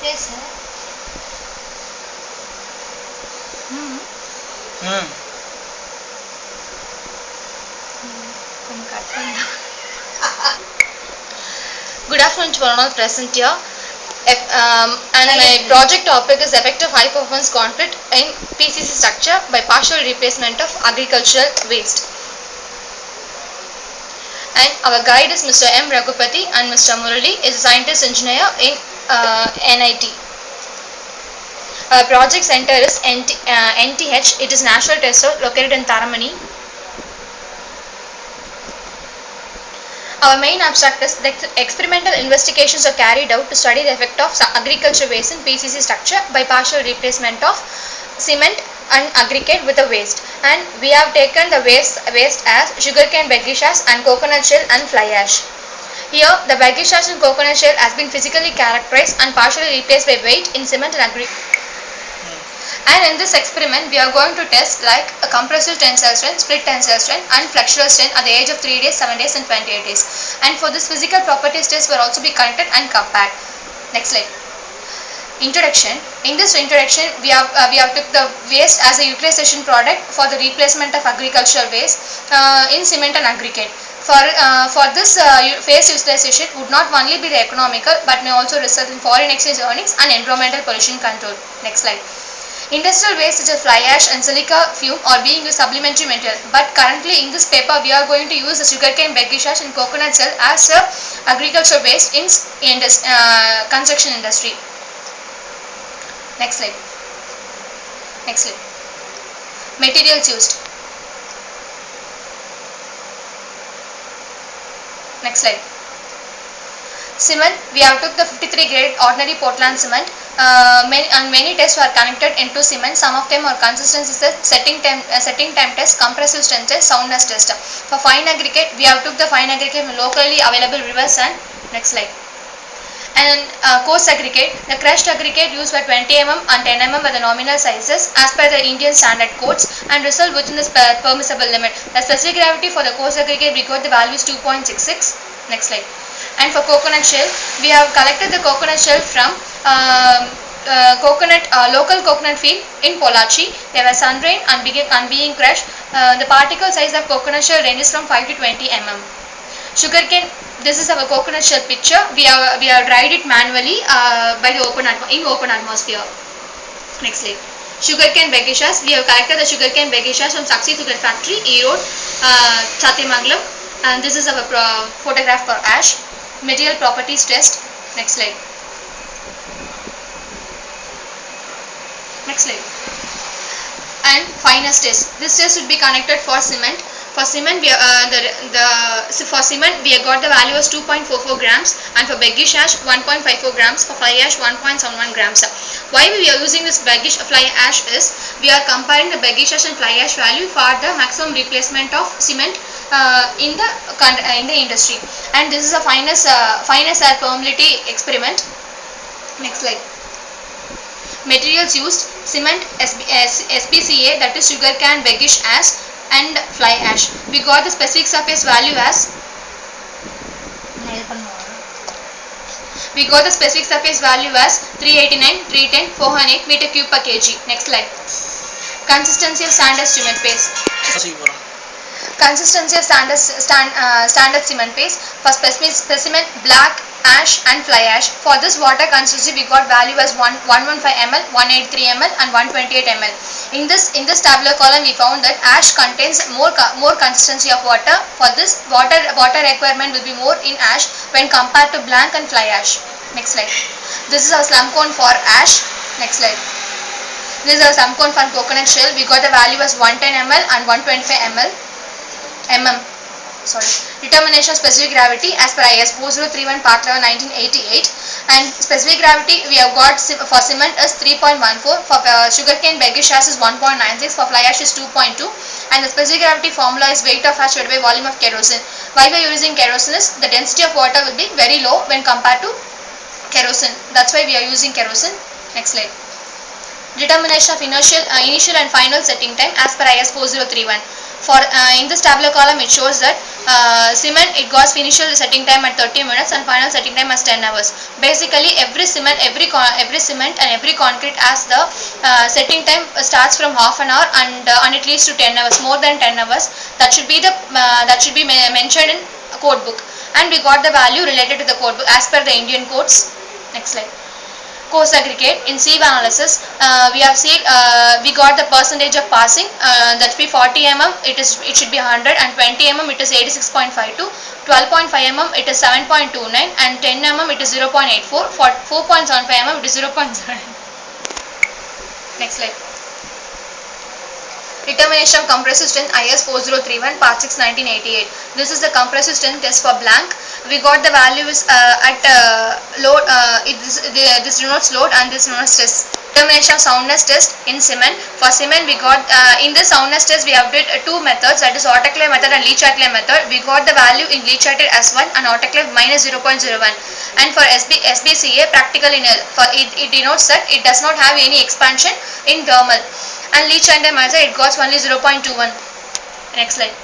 Yes, sir. Good afternoon to all present here. And my project topic is effective high performance concrete in PCC structure by partial replacement of agricultural waste. And our guide is Mr. M. Raghupati and Mr. Murali is a scientist engineer in NIT. Our project center is NTH. It is National Test located in Taramani. Our main abstract is that experimental investigations are carried out to study the effect of agriculture waste in PCC structure by partial replacement of cement and aggregate with the waste. And we have taken the waste as sugarcane baggish ash and coconut shell and fly ash. Here, the baggish ash and coconut shell has been physically characterized and partially replaced by weight in cement and aggregate. And in this experiment, we are going to test like a compressive tensile strength, split tensile strength and flexural strength at the age of 3 days, 7 days and 28 days. And for this physical properties test will also be conducted and compared. Next slide. Introduction. In this introduction, we have took the waste as a utilization product for the replacement of agricultural waste in cement and aggregate. For this waste utilization would not only be the economical but may also result in foreign exchange earnings and environmental pollution control. Next slide. Industrial waste such as fly ash and silica fume are being used supplementary material, but currently in this paper we are going to use the sugarcane baggish ash and coconut shell as agricultural waste in construction industry. Next slide. Next slide. Materials used. Next slide. Cement, we have took the 53 grade ordinary Portland cement. Many tests were connected into cement. Some of them are consistency test, setting time test, compressive strength test, soundness test. For fine aggregate, we have took the fine aggregate from locally available rivers and next slide. And coarse aggregate, the crushed aggregate used for 20 mm and 10 mm were the nominal sizes as per the Indian standard codes and result within the permissible limit. The specific gravity for the coarse aggregate, we got the value is 2.66. Next slide. And for coconut shell, we have collected the coconut shell from local coconut field in Pollachi. They were sun drained and being crushed. The particle size of coconut shell ranges from 5 to 20 mm. Sugarcane, this is our coconut shell picture. We have dried it manually by the open atmosphere. Next slide. Sugarcane baggish ash, we have collected the sugarcane baggish ash from Saxi Sugar Factory, E-Road, Chatimangalam. And this is our photograph for ash. Material properties test. Next slide. Next slide. And finest test. This test should be connected for cement. For cement, we got the value as 2.44 grams, and for baggish ash 1.54 grams. For fly ash 1.71 grams. Why we are using this baggish fly ash is we are comparing the baggish ash and fly ash value for the maximum replacement of cement in the industry. And this is a finest air permeability experiment. Next slide. Materials used: cement, SPCA, that is sugarcane baggish ash, and fly ash. We got the specific surface value as 389, 310, 408 meter cube per kg. Next slide. Consistency of standard cement paste. Consistency of standard cement paste. For specimen black ash and fly ash. For this water consistency, we got value as 115 ml, 183 ml and 128 ml. In this tabular column, we found that ash contains more consistency of water. For this, water requirement will be more in ash when compared to blank and fly ash. Next slide. This is our slump cone for ash. Next slide. This is our slump cone for coconut shell. We got the value as 110 ml and 125 mm. Determination of specific gravity as per IS 4031 Part 11 1988, and specific gravity we have got for cement is 3.14, for sugarcane baggish ash is 1.96, for fly ash is 2.2, and the specific gravity formula is weight of ash divided by volume of kerosene. Why we are using kerosene is the density of water will be very low when compared to kerosene. That's why we are using kerosene. Next slide. Determination of initial and final setting time as per IS 4031. For in this tabular column, it shows that cement, it got initial setting time at 30 minutes and final setting time as 10 hours. Basically, every cement and every concrete has the setting time starts from half an hour and it leads to 10 hours, more than 10 hours. That should be mentioned in a code book. And we got the value related to the code book as per the Indian codes. Next slide. Coarse aggregate in sieve analysis, we got the percentage of passing, that be 40 mm it should be 100, and 20 mm it is 86.52, 12.5 mm it is 7.29, and 10 mm it is 0.84, 4.75 mm it is 0.09. Next slide. Determination of compressive strength IS 4031 part 6 1988. This is the compressive strength test for blank. We got the value is at load, this denotes load and this denotes stress. Determination of soundness test in cement. For cement we got in the soundness test we have did two methods, that is autoclave method and Leach-Atlee method. We got the value in Leach-Atlee as 1 and autoclave minus 0.01. And for SBCA practical it denotes that it does not have any expansion in thermal. And Leach-Atlee method it got only 0.21. Next slide.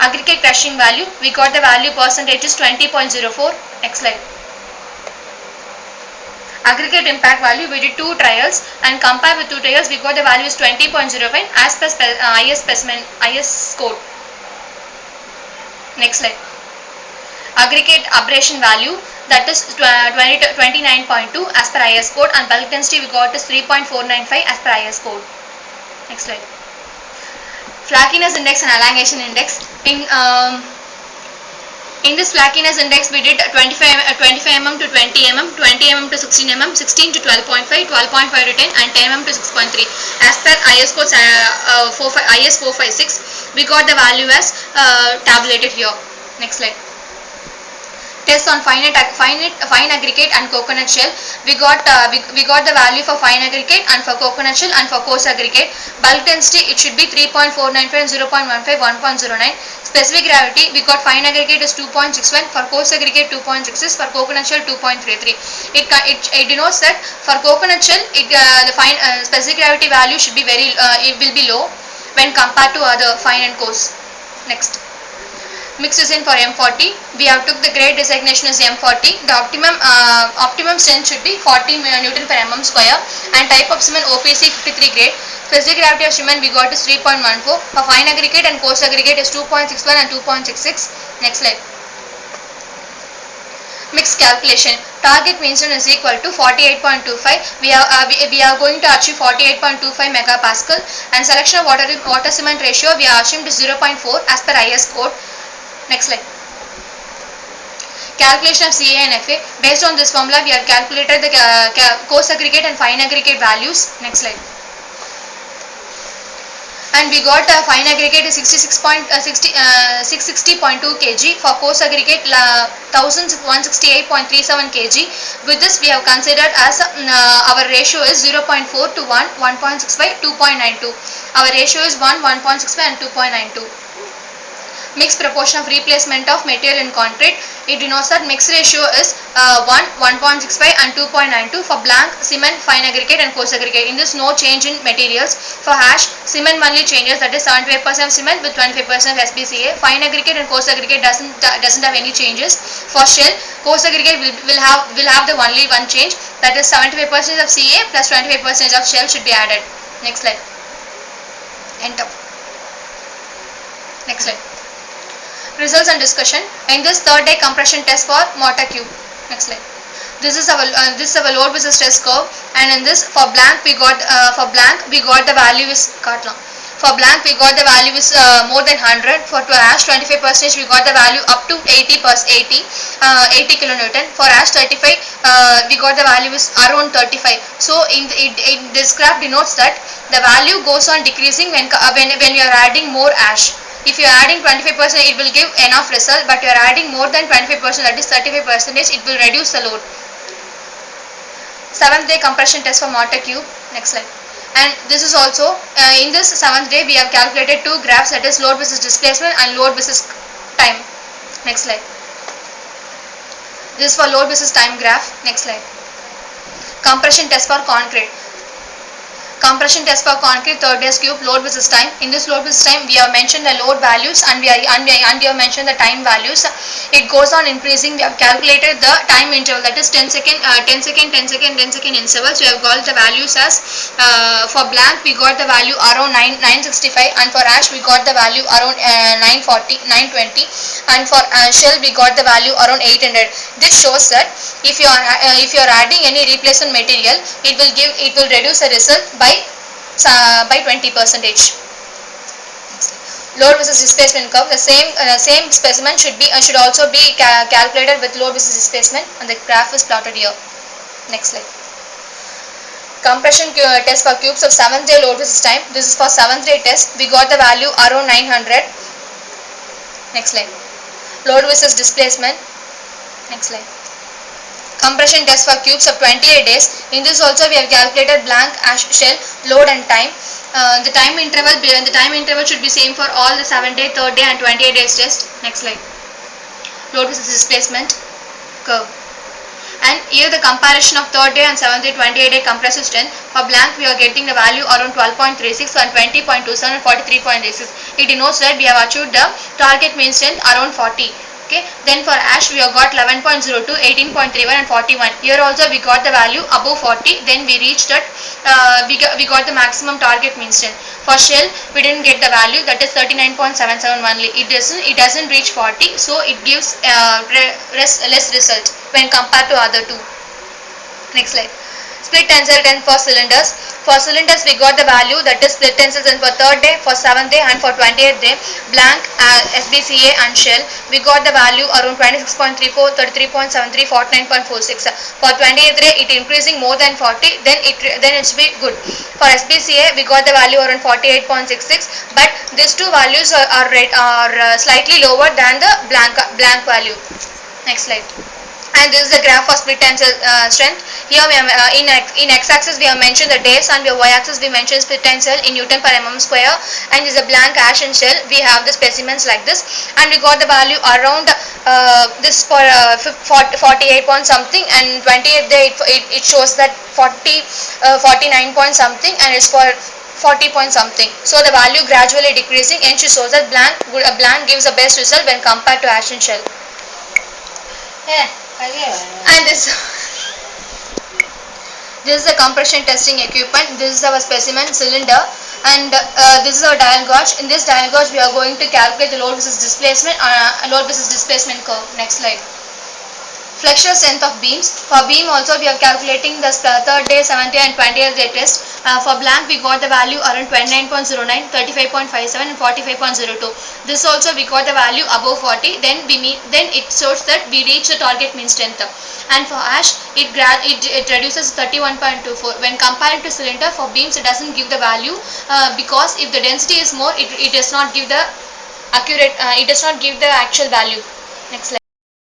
Aggregate crushing value, we got the value percentage is 20.04. Next slide. Aggregate impact value, we did two trials and compared with two trials we got the value is 20.05 as per IS code. Next slide. Aggregate abrasion value, that is 29.2 as per IS code, and bulk density we got is 3.495 as per IS code. Next slide. Flakiness index and elongation index. In this flakiness index we did 25 mm to 20 mm, 20 mm to 16 mm, 16 to 12.5, 12.5 to 10, and 10 mm to 6.3 as per IS code IS 456. We got the value as tabulated here. Next slide. Test on fine aggregate and coconut shell. We got the value for fine aggregate and for coconut shell and for coarse aggregate. Bulk density it should be 3.495 and 0.15, 1.09. Specific gravity we got fine aggregate is 2.61, for coarse aggregate 2.66, for coconut shell 2.33. It denotes that for coconut shell the fine specific gravity value should be it will be low when compared to other fine and coarse. Next. Mix resin for M40, we have took the grade designation as M40. The optimum strength should be 40 Newton per mm square, and type of cement OPC 53 grade. Specific gravity of cement we got is 3.14. For fine aggregate and coarse aggregate is 2.61 and 2.66. Next slide. Mix calculation. Target mean strength is equal to 48.25. We are going to achieve 48.25 megapascal, and selection of water cement ratio we are assumed to 0.4 as per IS code. Next slide. Calculation of CA and FA. Based on this formula, we have calculated the coarse aggregate and fine aggregate values. Next slide. And we got fine aggregate is 660.2 kg. For coarse aggregate 1168.37 kg. With this we have considered as our ratio is 0.4 to 1, 1.65, 2.92. Our ratio is 1, 1.65 and 2.92. Mixed proportion of replacement of material in concrete. It denotes that mix ratio is 1, 1.65 and 2.92 for blank, cement, fine aggregate and coarse aggregate. In this no change in materials. For hash, cement only changes, that is 75% of cement with 25% of SBCA. Fine aggregate and coarse aggregate doesn't have any changes. For shell, coarse aggregate will have the only one change, that is 75% of CA plus 25% of shell should be added. Next slide. Enter. Next slide. Results and discussion. In this third day compression test for mortar cube. Next slide. This is our load versus stress curve, and in this for blank we got the value is For blank we got the value is more than 100. For ash 25% we got the value up to 80 kilonewton. For ash 35 we got the value is around 35. So in this graph denotes that the value goes on decreasing when you are adding more ash. If you are adding 25%, it will give enough result, but you are adding more than 25%, that is 35%, it will reduce the load. 7th day compression test for mortar cube. Next slide. And this is also in this 7th day we have calculated two graphs, that is load versus displacement and load versus time. Next slide. This is for load versus time graph. Next slide. Compression test for concrete. Compression test for concrete third day cube, load versus time. In this load versus time, we have mentioned the load values and we have mentioned the time values. It goes on increasing. We have calculated the time interval, that is 10 second, 10 second, 10 second, 10 second intervals. We have got the values as for blank we got the value around 965, and for ash we got the value around 940, 920, and for shell we got the value around 800. This shows that if you are adding any replacement material, it will reduce the result by 20%. Load versus displacement curve. The same specimen should also be calculated with load versus displacement, and the graph is plotted here. Next slide. Compression test for cubes of 7th day load versus time. This is for 7th day test. We got the value around 900. Next slide. Load versus displacement. Next slide. Compression test for cubes of 28 days. In this also we have calculated blank, ash, shell, load and time. The time interval should be same for all the 7 day, 3rd day and 28 days test. Next slide. Load versus displacement curve. And here the comparison of 3rd day and 7th day 28 day compressive strength. For blank we are getting the value around 12.36 and 20.27 and 43.86. It denotes that we have achieved the target mean strength around 40. Okay. Then for ash we have got 11.02, 18.31 and 41. Here also we got the value above 40. Then we reached that we got the maximum target mean strength. For shell we didn't get the value, that is 39.77 only. It doesn't reach 40, so it gives less result when compared to other two. Next slide. Split tensile strength for cylinders. For cylinders we got the value, that is split tensile strength for 3rd day, for 7th day and for 28th day. Blank, SBCA and shell we got the value around 26.34, 33.73, 49.46. For 28th day it increasing more than 40, then it should be good. For SBCA we got the value around 48.66, but these two values are slightly lower than the blank value. Next slide. And this is the graph for split tensile strength. Here we have, in x-axis we have mentioned the days, and y-axis we mentioned split tensile in Newton per mm square. And this is a blank, ash and shell. We have the specimens like this, and we got the value around this for 48 point something, and 28th day it shows that 49 point something, and it's for 40 point something. So the value gradually decreasing, and she shows that blank gives the best result when compared to ash and shell. And this is the compression testing equipment. This is our specimen cylinder, and this is our dial gauge. In this dial gauge we are going to calculate the load versus displacement curve. Next slide. Flexural strength of beams. For beam also we are calculating the 3rd day, 7th day and 20th day test. For blank we got the value around 29.09, 35.57 and 45.02. This also we got the value above 40. Then it shows that we reach the target mean strength. And for ash it reduces 31.24. When compared to cylinder, for beams it doesn't give the value because if the density is more, it does not give the accurate. It does not give the actual value. Next slide.